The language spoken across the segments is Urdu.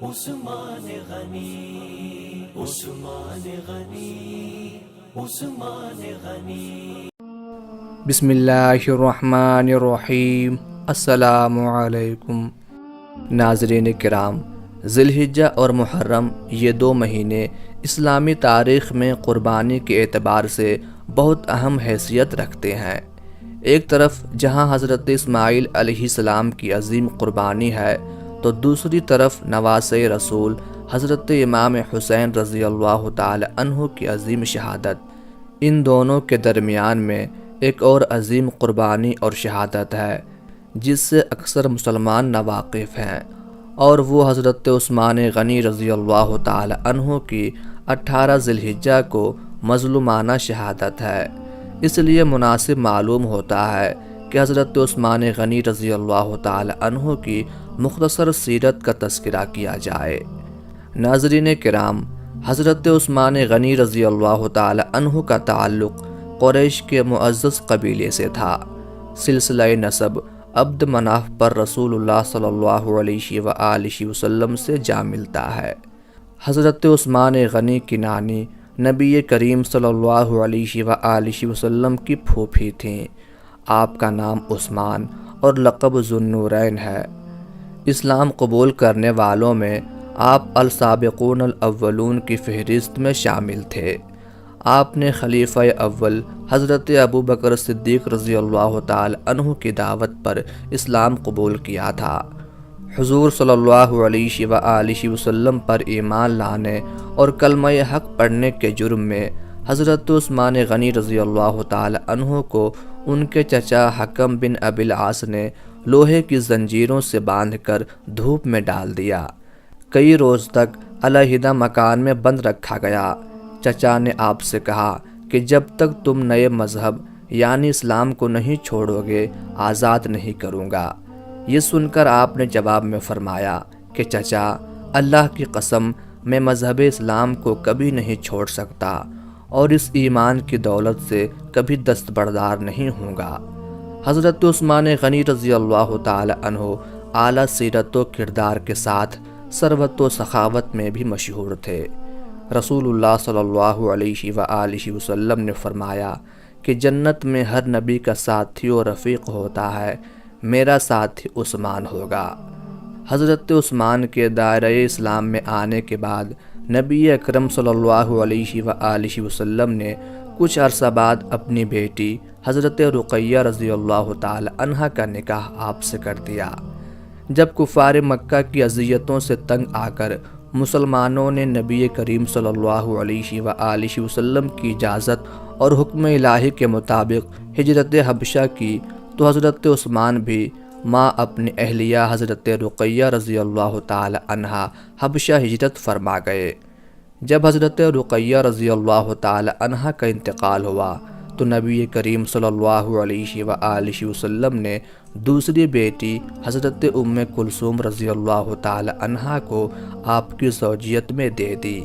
عثمان غنی، عثمان غنی، عثمان غنی۔ بسم اللہ الرحمن الرحیم۔ السلام علیکم ناظرین کرام، ذی الحجہ اور محرم یہ دو مہینے اسلامی تاریخ میں قربانی کے اعتبار سے بہت اہم حیثیت رکھتے ہیں۔ ایک طرف جہاں حضرت اسماعیل علیہ السلام کی عظیم قربانی ہے، تو دوسری طرف نواسۂ رسول حضرت امام حسین رضی اللہ تعالی عنہ کی عظیم شہادت۔ ان دونوں کے درمیان میں ایک اور عظیم قربانی اور شہادت ہے جس سے اکثر مسلمان ناواقف ہیں، اور وہ حضرت عثمان غنی رضی اللہ تعالی عنہ کی 18 ذی الحجہ کو مظلومانہ شہادت ہے۔ اس لیے مناسب معلوم ہوتا ہے کہ حضرت عثمان غنی رضی اللہ تعالی عنہ کی مختصر سیرت کا تذکرہ کیا جائے۔ ناظرین کرام، حضرت عثمان غنی رضی اللہ تعالی عنہ کا تعلق قریش کے معزز قبیلے سے تھا۔ سلسلہ نسب عبد مناف پر رسول اللہ صلی اللہ علیہ وآلہ وسلم سے جا ملتا ہے۔ حضرت عثمان غنی کی نانی نبی کریم صلی اللہ علیہ وآلہ وسلم کی پھوپھی تھیں۔ آپ کا نام عثمان اور لقب ذو النورین ہے۔ اسلام قبول کرنے والوں میں آپ السابقون الاولون کی فہرست میں شامل تھے۔ آپ نے خلیفہ اول حضرت ابو بکر صدیق رضی اللہ تعالی عنہ کی دعوت پر اسلام قبول کیا تھا۔ حضور صلی اللہ علیہ وآلہ وسلم پر ایمان لانے اور کلمہ حق پڑھنے کے جرم میں حضرت عثمان غنی رضی اللہ تعالی عنہ کو ان کے چچا حکم بن ابی العاص نے لوہے کی زنجیروں سے باندھ کر دھوپ میں ڈال دیا۔ کئی روز تک علیحدہ مکان میں بند رکھا گیا۔ چچا نے آپ سے کہا کہ جب تک تم نئے مذہب یعنی اسلام کو نہیں چھوڑو گے، آزاد نہیں کروں گا۔ یہ سن کر آپ نے جواب میں فرمایا کہ چچا، اللہ کی قسم، میں مذہب اسلام کو کبھی نہیں چھوڑ سکتا اور اس ایمان کی دولت سے کبھی دستبردار نہیں ہوں گا۔ حضرت عثمان غنی رضی اللہ تعالی عنہ اعلیٰ سیرت و کردار کے ساتھ ثروت و سخاوت میں بھی مشہور تھے۔ رسول اللہ صلی اللہ علیہ وآلہ وسلم نے فرمایا کہ جنت میں ہر نبی کا ساتھی و رفیق ہوتا ہے، میرا ساتھی عثمان ہوگا۔ حضرت عثمان کے دائرہ اسلام میں آنے کے بعد نبی اکرم صلی اللہ علیہ وآلہ وسلم نے کچھ عرصہ بعد اپنی بیٹی حضرت رقیہ رضی اللہ تعالی عنہ کا نکاح آپ سے کر دیا۔ جب کفار مکہ کی اذیتوں سے تنگ آ کر مسلمانوں نے نبی کریم صلی اللہ علیہ وآلہ وسلم کی اجازت اور حکم الہی کے مطابق ہجرت حبشہ کی، تو حضرت عثمان بھی ماں اپنی اہلیہ حضرت رقیہ رضی اللہ تعالی عنہ حبشہ ہجرت فرما گئے۔ جب حضرت رقیہ رضی اللہ تعالی عنہ کا انتقال ہوا تو نبی کریم صلی اللہ علیہ وآلہ وسلم نے دوسری بیٹی حضرت ام کلثوم رضی اللہ تعالی عنہ کو آپ کی زوجیت میں دے دی۔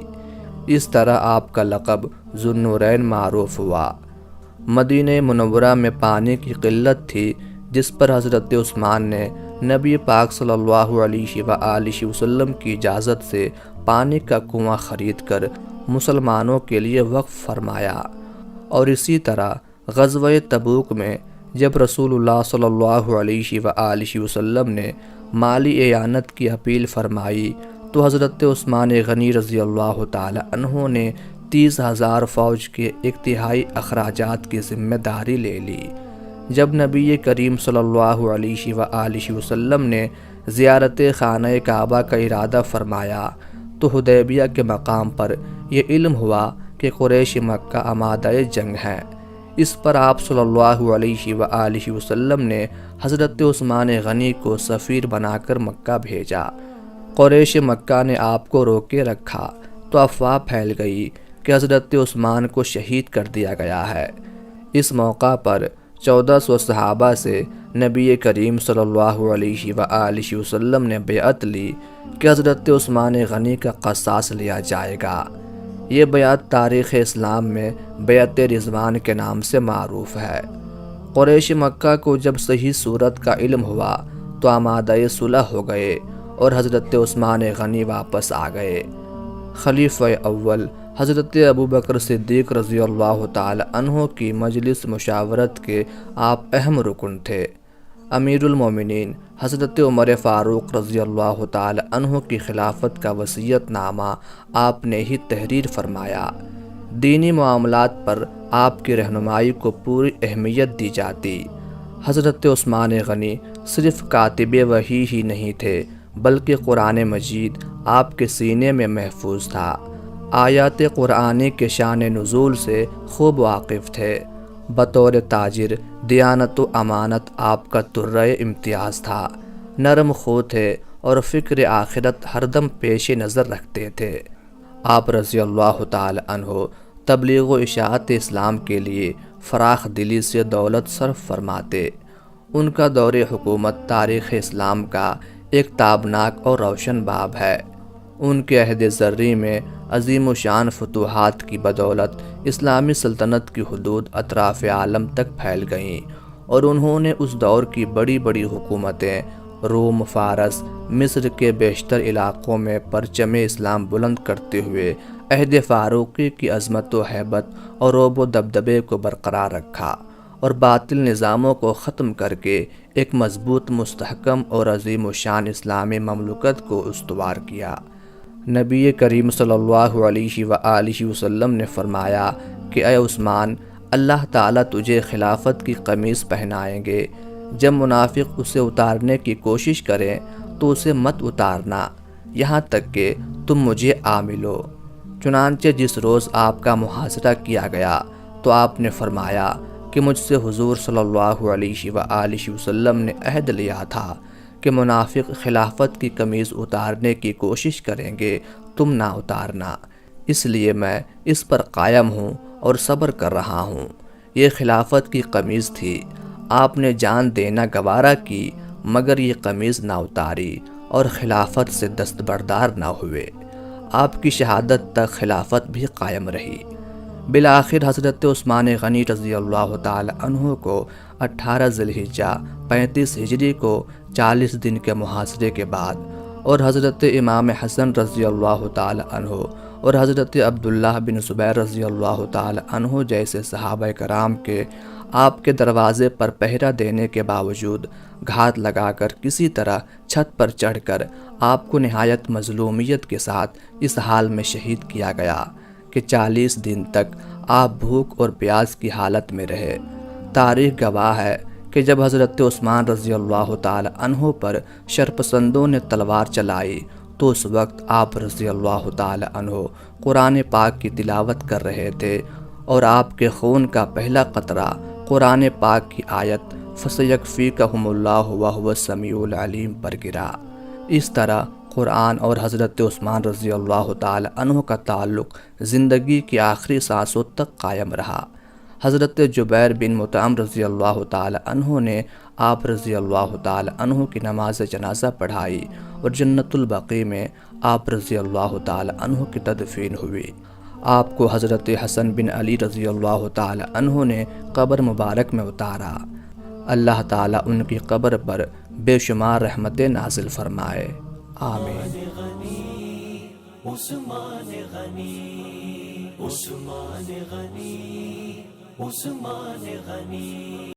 اس طرح آپ کا لقب ذو النورین معروف ہوا۔ مدینہ منورہ میں پانی کی قلت تھی، جس پر حضرت عثمان نے نبی پاک صلی اللہ علیہ وآلہ وسلم کی اجازت سے پانی کا کنواں خرید کر مسلمانوں کے لیے وقف فرمایا۔ اور اسی طرح غزوہ تبوک میں جب رسول اللہ صلی اللہ علیہ وآلہ وسلم نے مالی اعانت کی اپیل فرمائی تو حضرت عثمان غنی رضی اللہ تعالی عنہ نے 30,000 فوج کے 1/3 اخراجات کی ذمہ داری لے لی۔ جب نبی کریم صلی اللہ علیہ وآلہ وسلم نے زیارت خانہ کعبہ کا ارادہ فرمایا تو حدیبیہ کے مقام پر یہ علم ہوا کہ قریش مکہ آمادہ جنگ ہیں۔ اس پر آپ صلی اللہ علیہ وآلہ وسلم نے حضرت عثمان غنی کو سفیر بنا کر مکہ بھیجا۔ قریش مکہ نے آپ کو روکے رکھا تو افواہ پھیل گئی کہ حضرت عثمان کو شہید کر دیا گیا ہے۔ اس موقع پر 1400 صحابہ سے نبی کریم صلی اللہ علیہ وآلہ وسلم نے بیعت لی کہ حضرت عثمان غنی کا قصاص لیا جائے گا۔ یہ بیعت تاریخ اسلام میں بیعت رضوان کے نام سے معروف ہے۔ قریش مکہ کو جب صحیح صورت کا علم ہوا تو آمادہ صلح ہو گئے اور حضرت عثمان غنی واپس آ گئے۔ خلیفہ اول حضرت ابوبکر صدیق رضی اللہ تعالی عنہ کی مجلس مشاورت کے آپ اہم رکن تھے۔ امیر المومنین حضرت عمر فاروق رضی اللہ تعالی عنہ کی خلافت کا وصیت نامہ آپ نے ہی تحریر فرمایا۔ دینی معاملات پر آپ کی رہنمائی کو پوری اہمیت دی جاتی۔ حضرت عثمان غنی صرف کاتب وحی ہی نہیں تھے بلکہ قرآن مجید آپ کے سینے میں محفوظ تھا۔ آیات قرآنی کے شان نزول سے خوب واقف تھے۔ بطور تاجر دیانت و امانت آپ کا درہ امتیاز تھا۔ نرم خو تھے اور فکر آخرت ہر دم پیش نظر رکھتے تھے۔ آپ رضی اللہ تعالی عنہ تبلیغ و اشاعت اسلام کے لیے فراخ دلی سے دولت صرف فرماتے۔ ان کا دور حکومت تاریخ اسلام کا ایک تابناک اور روشن باب ہے۔ ان کے عہد زرعی میں عظیم و شان فتوحات کی بدولت اسلامی سلطنت کی حدود اطراف عالم تک پھیل گئیں، اور انہوں نے اس دور کی بڑی بڑی حکومتیں روم، فارس، مصر کے بیشتر علاقوں میں پرچم اسلام بلند کرتے ہوئے عہد فاروقی کی عظمت و ہیبت اور رعب و دبدبے کو برقرار رکھا، اور باطل نظاموں کو ختم کر کے ایک مضبوط، مستحکم اور عظیم و شان اسلامی مملکت کو استوار کیا۔ نبی کریم صلی اللہ علیہ وآلہ وسلم نے فرمایا کہ اے عثمان، اللہ تعالیٰ تجھے خلافت کی قمیص پہنائیں گے۔ جب منافق اسے اتارنے کی کوشش کریں تو اسے مت اتارنا یہاں تک کہ تم مجھے آ ملو۔ چنانچہ جس روز آپ کا محاصرہ کیا گیا تو آپ نے فرمایا کہ مجھ سے حضور صلی اللہ علیہ وآلہ وسلم نے عہد لیا تھا کہ منافق خلافت کی قمیض اتارنے کی کوشش کریں گے، تم نہ اتارنا۔ اس لیے میں اس پر قائم ہوں اور صبر کر رہا ہوں۔ یہ خلافت کی قمیض تھی، آپ نے جان دینا گوارا کی مگر یہ قمیض نہ اتاری اور خلافت سے دستبردار نہ ہوئے۔ آپ کی شہادت تک خلافت بھی قائم رہی۔ بالآخر حضرت عثمان غنی رضی اللہ تعالی عنہ کو 18 ذی الحجہ 35 ہجری کو 40 دن کے محاصرے کے بعد، اور حضرت امام حسن رضی اللہ تعالی عنہ اور حضرت عبداللہ بن زبیر رضی اللہ تعالی عنہ جیسے صحابہ کرام کے آپ کے دروازے پر پہرہ دینے کے باوجود گھات لگا کر کسی طرح چھت پر چڑھ کر آپ کو نہایت مظلومیت کے ساتھ اس حال میں شہید کیا گیا کہ 40 دن تک آپ بھوک اور پیاس کی حالت میں رہے۔ تاریخ گواہ ہے کہ جب حضرت عثمان رضی اللہ تعالی عنہ پر شرپسندوں نے تلوار چلائی تو اس وقت آپ رضی اللہ تعالی عنہ قرآن پاک کی تلاوت کر رہے تھے، اور آپ کے خون کا پہلا قطرہ قرآن پاک کی آیت فَسَيَكْفِيكَهُمُ اللَّهُ وَهُوَ السَّمِيعُ الْعَلِيمُ پر گرا۔ اس طرح قرآن اور حضرت عثمان رضی اللہ تعالی عنہ کا تعلق زندگی کی آخری سانسوں تک قائم رہا۔ حضرت جبیر بن مطعم رضی اللہ تعالی عنہ نے آپ رضی اللہ تعالی عنہ کی نماز جنازہ پڑھائی، اور جنت البقیع میں آپ رضی اللہ تعالی عنہ کی تدفین ہوئی۔ آپ کو حضرت حسن بن علی رضی اللہ تعالی عنہ نے قبر مبارک میں اتارا۔ اللہ تعالیٰ ان کی قبر پر بے شمار رحمتیں نازل فرمائے، آمین۔ عثمان غنی، عثمان غنی، عثمان غنی۔